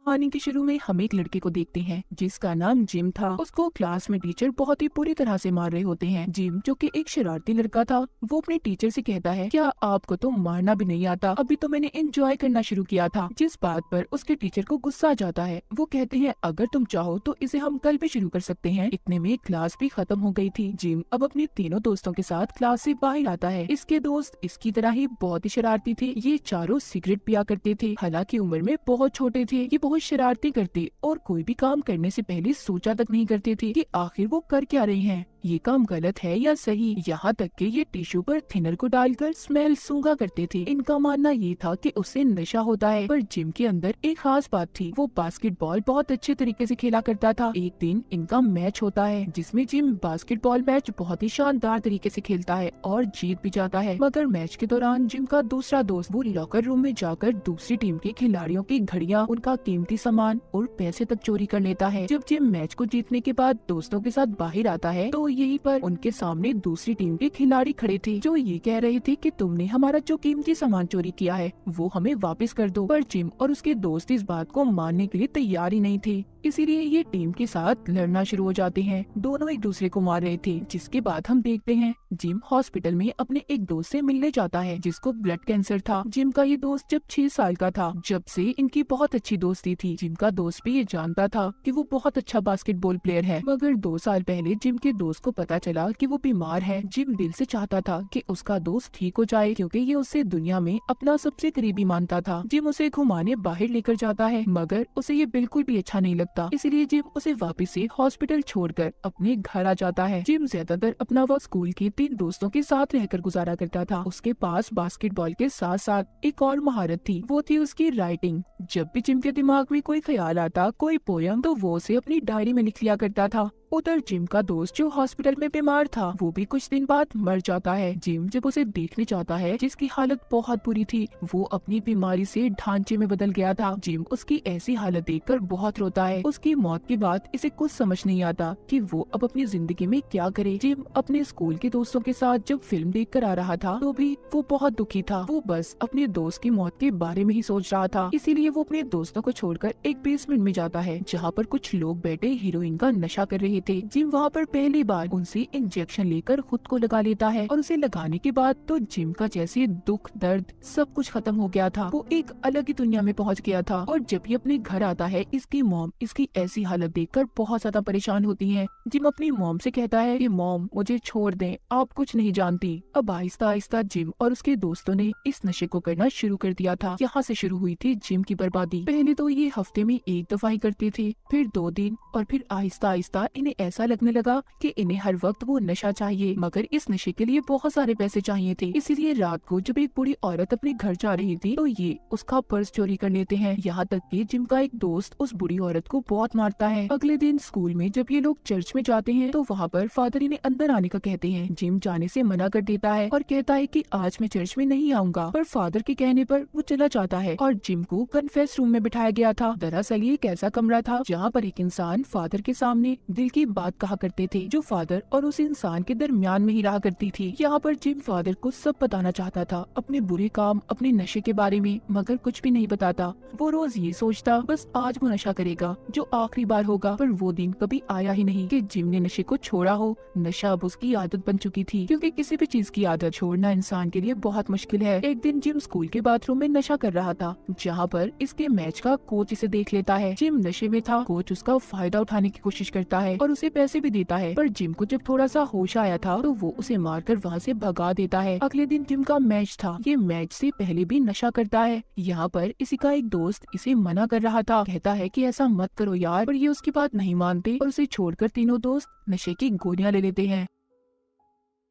कहानी के शुरू में हम एक लड़के को देखते हैं जिसका नाम जिम था। उसको क्लास में टीचर बहुत ही बुरी तरह से मार रहे होते हैं। जिम, जो कि एक शरारती लड़का था, वो अपने टीचर से कहता है, क्या आपको तो मारना भी नहीं आता? अभी तो मैंने एंजॉय करना शुरू किया था। जिस बात पर उसके टीचर को गुस्सा आ जाता है। वो कहते हैं, अगर तुम चाहो तो इसे हम कल भी शुरू कर सकते हैं। इतने में क्लास भी खत्म हो गई थी। जिम अब अपने तीनों दोस्तों के साथ क्लास से बाहर आता है। इसके दोस्त इसकी तरह ही बहुत ही शरारती थे। ये चारों सिगरेट पिया करते थे। हालांकि उम्र में बहुत छोटे थे। ये बहुत शरारती करते और कोई भी काम करने से पहले सोचा तक नहीं करते थे कि आखिर वो कर क्या रहे हैं, ये काम गलत है या सही। यहाँ तक कि ये टिश्यू पर थिनर को डालकर स्मेल सूंघा करते थे। इनका मानना ये था कि उससे नशा होता है। पर जिम के अंदर एक खास बात थी, वो बास्केटबॉल बहुत अच्छे तरीके से खेला करता था। एक दिन इनका मैच होता है जिसमें जिम बास्केटबॉल मैच बहुत ही शानदार तरीके से खेलता है और जीत भी जाता है। मगर मैच के दौरान जिम का दूसरा दोस्त वो लॉकर रूम में जाकर दूसरी टीम के खिलाड़ियों की घड़ियां, उनका कीमती सामान और पैसे तक चोरी कर लेता है। जब जिम मैच को जीतने के बाद दोस्तों के साथ बाहर आता है तो यहीं पर उनके सामने दूसरी टीम के खिलाड़ी खड़े थे जो ये कह रहे थे कि तुमने हमारा जो कीमती सामान चोरी किया है वो हमें वापस कर दो। पर जिम और उसके दोस्त इस बात को मानने के लिए तैयार ही नहीं थे, इसीलिए ये टीम के साथ लड़ना शुरू हो जाते हैं। दोनों एक दूसरे को मार रहे थे। जिसके बाद हम देखते हैं जिम हॉस्पिटल में अपने एक दोस्त से मिलने जाता है जिसको ब्लड कैंसर था। जिम का ये दोस्त जब 6 साल का था, जब से इनकी बहुत अच्छी दोस्ती थी। जिम का दोस्त भी ये जानता था कि वो बहुत अच्छा बास्केटबॉल प्लेयर है। मगर 2 साल पहले जिम के दोस्त को पता चला कि वो बीमार है। जिम दिल से चाहता था कि उसका दोस्त ठीक हो जाए क्योंकि ये उसे दुनिया में अपना सबसे करीबी मानता था। जिम उसे घुमाने बाहर लेकर जाता है मगर उसे ये बिल्कुल भी अच्छा नहीं लगता, इसीलिए जिम उसे वापस से हॉस्पिटल छोड़कर अपने घर आ जाता है। जिम ज्यादातर अपना वक्त स्कूल के 3 दोस्तों के साथ रहकर गुजारा करता था। उसके पास बास्केटबॉल के साथ साथ एक और महारत थी, वो थी उसकी राइटिंग। जब भी जिम के दिमाग में कोई ख्याल आता, कोई पोयम, तो वो उसे अपनी डायरी में लिख लिया करता था। उधर जिम का दोस्त जो हॉस्पिटल में बीमार था वो भी कुछ दिन बाद मर जाता है। जिम जब उसे देखने जाता है जिसकी हालत बहुत बुरी थी, वो अपनी बीमारी से ढांचे में बदल गया था। जिम उसकी ऐसी हालत देखकर बहुत रोता है। उसकी मौत के बाद इसे कुछ समझ नहीं आता कि वो अब अपनी जिंदगी में क्या करे। जिम अपने स्कूल के दोस्तों के साथ जब फिल्म देख कर आ रहा था तो भी वो बहुत दुखी था। वो बस अपने दोस्त की मौत के बारे में ही सोच रहा था, इसीलिए वो अपने दोस्तों को छोड़कर एक बेसमेंट में जाता है जहाँ पर कुछ लोग बैठे हीरोइन का नशा कर रहे थे। जिम वहाँ पर पहली बार उनसे इंजेक्शन लेकर खुद को लगा लेता है और उसे लगाने के बाद तो जिम का जैसे दुख, दर्द सब कुछ खत्म हो गया था। वो एक अलग ही दुनिया में पहुँच गया था। और जब ये अपने घर आता है, इसकी मॉम इसकी ऐसी हालत देखकर बहुत ज्यादा परेशान होती है। जिम अपनी मॉम से कहता है कि मॉम मुझे छोड़ दें, आप कुछ नहीं जानती। अब आहिस्ता आहिस्ता जिम और उसके दोस्तों ने इस नशे को करना शुरू कर दिया था। यहाँ से शुरू हुई थी जिम की बर्बादी। पहले तो ये हफ्ते में 1 दफा ही करते थे, फिर 2 दिन, और फिर आहिस्ता आहिस्ता इन्हें ऐसा लगने लगा कि इन्हें हर वक्त वो नशा चाहिए। मगर इस नशे के लिए बहुत सारे पैसे चाहिए थे, इसीलिए रात को जब एक बूढ़ी औरत अपने घर जा रही थी तो ये उसका पर्स चोरी कर लेते हैं। यहाँ तक कि जिम का एक दोस्त उस बूढ़ी औरत को बहुत मारता है। अगले दिन स्कूल में जब ये लोग चर्च में जाते हैं तो वहाँ पर फादर इन्हें अंदर आने का कहते हैं। जिम जाने से मना कर देता है और कहता है कि आज मैं चर्च में नहीं आऊंगा। पर फादर के कहने पर वो चला जाता है और जिम को कन्फेस रूम में बिठाया गया था। दरअसल ये एक ऐसा कमरा था जहाँ पर एक इंसान फादर के सामने दिल की बात कहा करते थे, जो फादर और उस इंसान के दरमियान में ही रहा करती थी। यहाँ पर जिम फादर को सब बताना चाहता था, अपने बुरे काम, अपने नशे के बारे में, मगर कुछ भी नहीं बताता। वो रोज ये सोचता बस आज वो नशा करेगा जो आखिरी बार होगा। पर वो दिन कभी आया ही नहीं कि जिम ने नशे को छोड़ा हो। नशा अब उसकी आदत बन चुकी थी, क्योंकि किसी भी चीज की आदत छोड़ना इंसान के लिए बहुत मुश्किल है। एक दिन जिम स्कूल के बाथरूम में नशा कर रहा था, जहाँ पर इसके मैच का कोच इसे देख लेता है। जिम नशे में था, कोच उसका फायदा उठाने की कोशिश करता है और उसे पैसे भी देता है। पर जिम को जब थोड़ा सा होश आया था तो वो उसे मारकर वहाँ से भगा देता है। अगले दिन जिम का मैच था। ये मैच से पहले भी नशा करता है। यहाँ पर इसी का एक दोस्त इसे मना कर रहा था, कहता है कि ऐसा मत करो यार, पर ये उसकी बात नहीं मानते और उसे छोड़कर तीनों दोस्त नशे की गोलियां ले लेते हैं।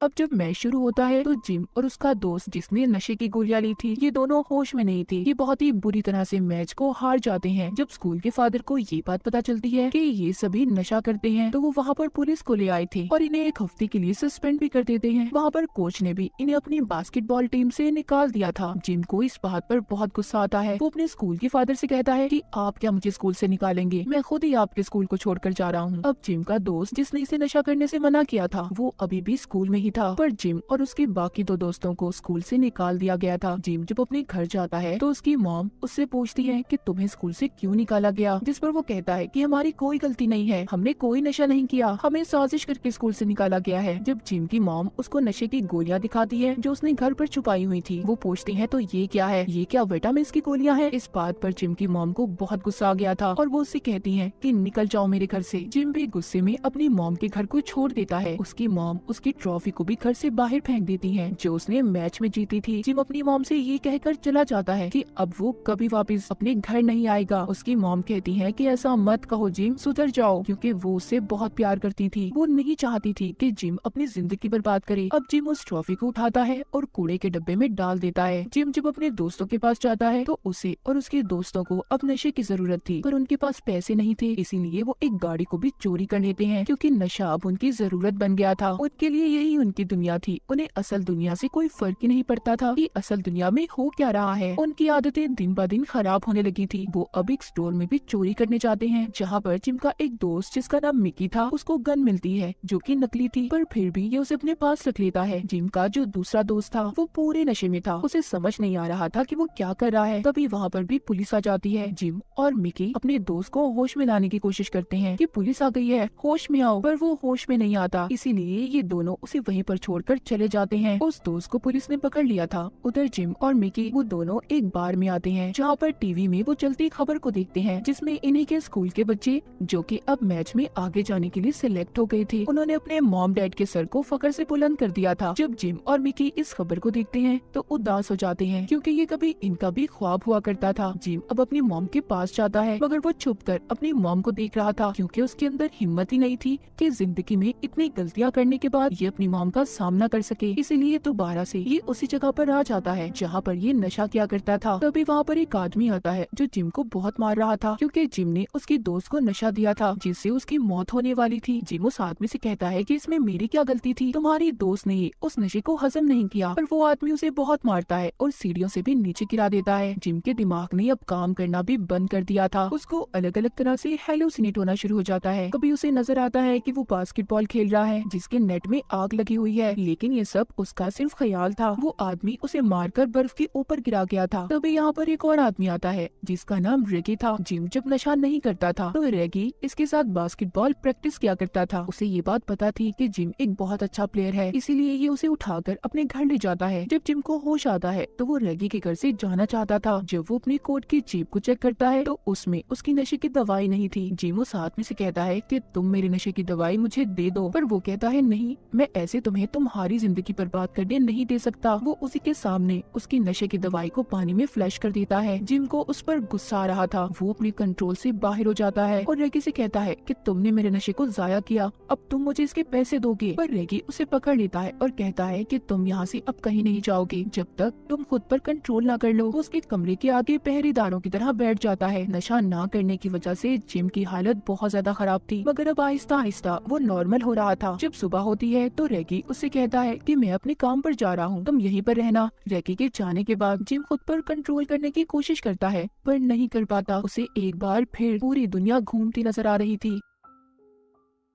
अब जब मैच शुरू होता है तो जिम और उसका दोस्त जिसने नशे की गोलियां ली थी, ये दोनों होश में नहीं थे। ये बहुत ही बुरी तरह से मैच को हार जाते हैं। जब स्कूल के फादर को ये बात पता चलती है कि ये सभी नशा करते हैं तो वो वहाँ पर पुलिस को ले आए थे और इन्हें 1 हफ्ते के लिए सस्पेंड भी कर देते हैं। वहाँ पर कोच ने भी इन्हें अपनी बास्केटबॉल टीम से निकाल दिया था। जिम को इस बात पर बहुत गुस्सा आता है। वो अपने स्कूल के फादर से कहता है कि आप क्या मुझे स्कूल से निकालेंगे, मैं खुद ही आपके स्कूल को छोड़कर जा रहा हूँ। अब जिम का दोस्त जिसने इसे नशा करने से मना किया था वो अभी भी स्कूल में ही नहीं था, पर जिम और उसके बाकी 2 दोस्तों को स्कूल से निकाल दिया गया था। जिम जब अपने घर जाता है तो उसकी मॉम उससे पूछती है कि तुम्हें स्कूल से क्यों निकाला गया, जिस पर वो कहता है कि हमारी कोई गलती नहीं है, हमने कोई नशा नहीं किया, हमें साजिश करके स्कूल से निकाला गया है। जब जिम की मॉम उसको नशे की गोलियां दिखाती है जो उसने घर पर छुपाई हुई थी, वो पूछती है तो ये क्या है, ये क्या विटामिन की गोलियां हैं। इस बात पर जिम की मॉम को बहुत गुस्सा आ गया था और वो उससे कहती है कि निकल जाओ मेरे घर से। जिम भी गुस्से में अपनी मॉम के घर को छोड़ देता है। उसकी मॉम उसकी ट्रॉफी को भी घर से बाहर फेंक देती है जो उसने मैच में जीती थी। जिम अपनी मॉम से ये कहकर चला जाता है कि अब वो कभी वापस अपने घर नहीं आएगा। उसकी मॉम कहती है कि ऐसा मत कहो जिम, सुधर जाओ, क्योंकि वो उससे बहुत प्यार करती थी। वो नहीं चाहती थी कि जिम अपनी जिंदगी बर्बाद करे। अब जिम उस ट्रॉफी को उठाता है और कूड़े के डब्बे में डाल देता है। जिम जब अपने दोस्तों के पास जाता है तो उसे और उसके दोस्तों को अब नशे की जरूरत थी, पर उनके पास पैसे नहीं थे, इसीलिए वो एक गाड़ी को भी चोरी कर लेते हैं क्योंकि नशा अब उनकी जरूरत बन गया था। उनके लिए यही उनकी दुनिया थी। उन्हें असल दुनिया से कोई फर्क ही नहीं पड़ता था कि असल दुनिया में हो क्या रहा है। उनकी आदतें दिन ब दिन खराब होने लगी थी। वो अब एक स्टोर में भी चोरी करने जाते हैं जहाँ पर जिम का एक दोस्त जिसका नाम मिकी था उसको गन मिलती है जो कि नकली थी, पर फिर भी ये उसे अपने पास रख लेता है। जिम का जो दूसरा दोस्त था वो पूरे नशे में था, उसे समझ नहीं आ रहा था कि वो क्या कर रहा है। तभी वहाँ पर भी पुलिस आ जाती है। जिम और मिकी अपने दोस्त को होश में लाने की कोशिश करते हैं कि पुलिस आ गई है, होश में आओ, पर वो होश में नहीं आता। इसीलिए ये दोनों उसे वहीं पर छोड़कर चले जाते हैं। उस दोस्त को पुलिस ने पकड़ लिया था। उधर जिम और मिकी वो दोनों एक बार में आते हैं जहाँ पर टीवी में वो चलती खबर को देखते हैं जिसमें इन्हीं के स्कूल के बच्चे जो कि अब मैच में आगे जाने के लिए सिलेक्ट हो गए थे, उन्होंने अपने मॉम डैड के सर को फखर से बुलंद कर दिया था। जब जिम और मिकी इस खबर को देखते हैं तो उदास हो जाते हैं क्योंकि ये कभी इनका भी ख्वाब हुआ करता था। जिम अब अपनी मॉम के पास जाता है मगर वो छुप कर अपनी मॉम को देख रहा था क्योंकि उसके अंदर हिम्मत ही नहीं थी कि जिंदगी में इतनी गलतियां करने के बाद ये अपनी मॉम का सामना कर सके। इसीलिए दोबारा से ये उसी जगह पर आ जाता है जहाँ पर ये नशा किया करता था। तभी वहाँ पर एक आदमी आता है जो जिम को बहुत मार रहा था क्योंकि जिम ने उसके दोस्त को नशा दिया था जिससे उसकी मौत होने वाली थी। जिम उस आदमी से कहता है कि इसमें मेरी क्या गलती थी, तुम्हारी दोस्त ने उस नशे को हजम नहीं किया। पर वो आदमी उसे बहुत मारता है और सीढ़ियों से भी नीचे गिरा देता है। जिम के दिमाग ने अब काम करना भी बंद कर दिया था। उसको अलग अलग तरह से हेलुसिनेट होना शुरू हो जाता है। कभी उसे नजर आता है कि वो बास्केटबॉल खेल रहा है जिसके नेट में आग लगी हुई है, लेकिन ये सब उसका सिर्फ ख्याल था। वो आदमी उसे मारकर बर्फ के ऊपर गिरा गया था। तभी यहाँ पर एक और आदमी आता है जिसका नाम रेगी था। जिम जब नशा नहीं करता था तो रेगी इसके साथ बास्केटबॉल प्रैक्टिस किया करता था। उसे ये बात पता थी कि जिम एक बहुत अच्छा प्लेयर है, इसीलिए ये उसे उठाकर अपने घर ले जाता है। जब जिम को होश आता है तो वो रेगी के घर से जाना चाहता था। जब वो अपनी कोट की जेब को चेक करता है तो उसमें उसकी नशे की दवाई नहीं थी। जिम उस आदमी से कहता है कि तुम मेरे नशे की दवाई मुझे दे दो, पर वो कहता है नहीं, मैं ऐसे तुम्हें तुम्हारी जिंदगी बर्बाद करने नहीं दे सकता। वो उसी के सामने उसकी नशे की दवाई को पानी में फ्लैश कर देता है। जिम को उस पर गुस्सा आ रहा था। वो अपने कंट्रोल से बाहर हो जाता है और रेगी से कहता है कि तुमने मेरे नशे को जाया किया, अब तुम मुझे इसके पैसे दोगे। पर रेगी उसे पकड़ लेता है और कहता है कि तुम यहाँ से अब कहीं नहीं जाओगे जब तक तुम खुद पर कंट्रोल ना कर लो। वो उसके कमरे के आगे पहरेदारों की तरह बैठ जाता है। नशा ना करने की वजह से जिम की हालत बहुत ज्यादा खराब थी, मगर अब आहिस्ता आहिस्ता वो नॉर्मल हो रहा था। जब सुबह होती है तो रेगी उससे कहता है कि मैं अपने काम पर जा रहा हूँ, तुम यहीं पर रहना। रेगी के जाने के बाद जिम खुद पर कंट्रोल करने की कोशिश करता है पर नहीं कर पाता। उसे एक बार फिर पूरी दुनिया घूमती नजर आ रही थी।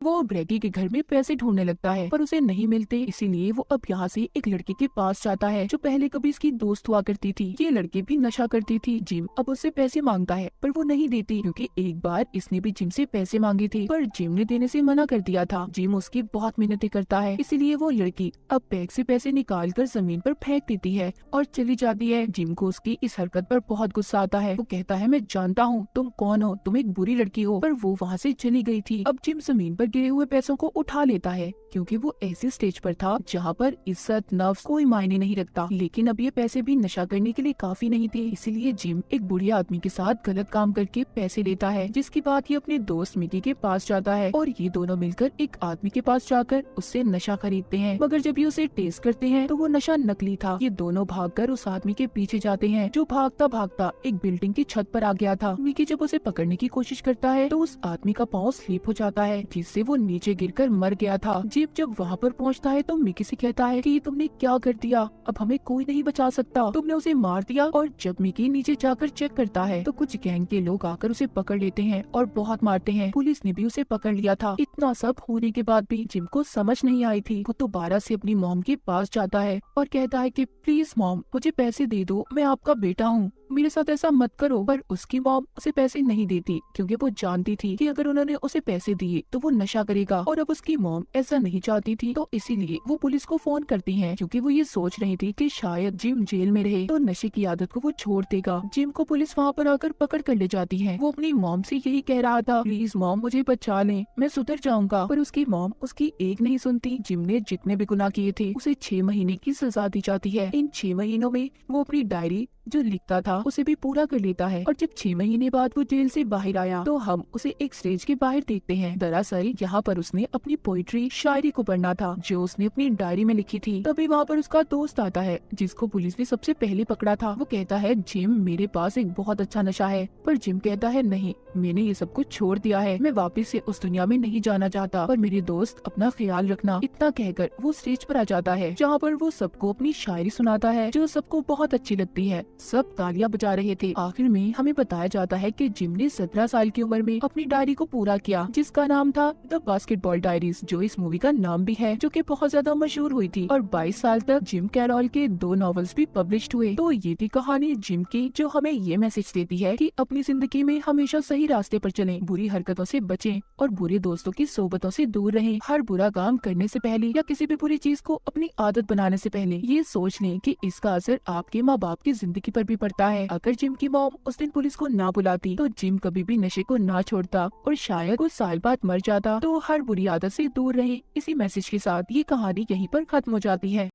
वो रेगी के घर में पैसे ढूंढने लगता है पर उसे नहीं मिलते, इसीलिए वो अब यहाँ से एक लड़के के पास जाता है जो पहले कभी इसकी दोस्त हुआ करती थी। ये लड़की भी नशा करती थी। जिम अब उससे पैसे मांगता है पर वो नहीं देती क्योंकि एक बार इसने भी जिम से पैसे मांगे थे पर जिम ने देने से मना कर दिया था। जिम उसकी बहुत मेहनतें करता है, इसीलिए वो लड़की अब बैग से पैसे निकाल कर जमीन पर फेंक देती है और चली जाती है। जिम को उसकी इस हरकत पर बहुत गुस्सा आता है। वो कहता है मैं जानता हूँ तुम कौन हो, तुम एक बुरी लड़की हो, पर वो वहाँ से चली गई थी। अब जिम जमीन पर गिरे हुए पैसों को उठा लेता है क्योंकि वो ऐसे स्टेज पर था जहाँ पर इज्जत नफ्स कोई मायने नहीं रखता। लेकिन अब ये पैसे भी नशा करने के लिए काफी नहीं थे, इसीलिए जिम एक बुढ़े आदमी के साथ गलत काम करके पैसे लेता है, जिसके बाद ये अपने दोस्त मिकी के पास जाता है और ये दोनों मिलकर एक आदमी के पास जाकर उससे नशा खरीदते हैं। मगर जब ये उसे टेस्ट करते हैं तो वो नशा नकली था। ये दोनों भागकर उस आदमी के पीछे जाते हैं जो भागता भागता एक बिल्डिंग की छत पर आ गया था। मिकी जब उसे पकड़ने की कोशिश करता है तो उस आदमी का पाँव स्लिप हो जाता है जिससे से वो नीचे गिरकर मर गया था। जिम जब वहाँ पर पहुँचता है तो मिकी से कहता है कि तुमने क्या कर दिया, अब हमें कोई नहीं बचा सकता, तुमने उसे मार दिया। और जब मिकी नीचे जाकर चेक करता है तो कुछ गैंग के लोग आकर उसे पकड़ लेते हैं और बहुत मारते हैं। पुलिस ने भी उसे पकड़ लिया था। इतना सब होने के बाद भी जिम को समझ नहीं आई थी। वो दोबारा से अपनी मॉम के पास जाता है और कहता है कि प्लीज मॉम मुझे पैसे दे दो, मैं आपका बेटा हूँ, मेरे साथ ऐसा मत करो। पर उसकी मॉम उसे पैसे नहीं देती क्योंकि वो जानती थी कि अगर उन्होंने उसे पैसे दिए तो वो नशा करेगा और अब उसकी मॉम ऐसा नहीं चाहती थी। तो इसीलिए वो पुलिस को फोन करती है क्योंकि वो ये सोच रही थी कि शायद जिम जेल में रहे तो नशे की आदत को वो छोड़ देगा। जिम को पुलिस वहाँ पर आकर पकड़ कर ले जाती है। वो अपनी मॉम से यही कह रहा था, प्लीज मॉम मुझे बचा लें, मैं सुधर जाऊंगा। पर उसकी मॉम उसकी एक नहीं सुनती। जिम ने जितने भी गुनाह किए थे उसे 6 महीने की सजा दी जाती है। इन 6 महीनों में वो अपनी डायरी जो लिखता था उसे भी पूरा कर लेता है। और जब 6 महीने बाद वो जेल से बाहर आया तो हम उसे एक स्टेज के बाहर देखते हैं। दरअसल यहाँ पर उसने अपनी पोइट्री शायरी को पढ़ना था जो उसने अपनी डायरी में लिखी थी। तभी वहाँ पर उसका दोस्त आता है जिसको पुलिस ने सबसे पहले पकड़ा था। वो कहता है, जिम मेरे पास एक बहुत अच्छा नशा है। पर जिम कहता है, नहीं, मैंने ये सब कुछ छोड़ दिया है, मैं वापस से उस दुनिया में नहीं जाना चाहता, पर मेरे दोस्त अपना ख्याल रखना। इतना कहकर वो स्टेज पर आ जाता है जहाँ पर वो सबको अपनी शायरी सुनाता है जो सबको बहुत अच्छी लगती है। सब तालियां बजा रहे थे। आखिर में हमें बताया जाता है कि जिम ने 17 साल की उम्र में अपनी डायरी को पूरा किया जिसका नाम था द बास्केटबॉल डायरीज, जो इस मूवी का नाम भी है, जो कि बहुत ज्यादा मशहूर हुई थी। और 22 साल तक जिम कैरॉल के 2 नॉवेल्स भी पब्लिश्ड हुए। तो ये थी कहानी जिम की, जो हमें ये मैसेज देती है कि अपनी जिंदगी में हमेशा सही रास्ते पर चलें, बुरी हरकतों से बचें और बुरे दोस्तों की सोबतों से दूर रहें। हर बुरा काम करने से पहले या किसी भी बुरी चीज को अपनी आदत बनाने से पहले ये सोच लें कि इसका असर आपके माँ बाप की जिंदगी पर भी पड़ता है। अगर जिम की मॉम उस दिन पुलिस को ना बुलाती तो जिम कभी भी नशे को ना छोड़ता और शायद कुछ साल बाद मर जाता। तो हर बुरी आदत से दूर रहे, इसी मैसेज के साथ ये कहानी यहीं पर खत्म हो जाती है।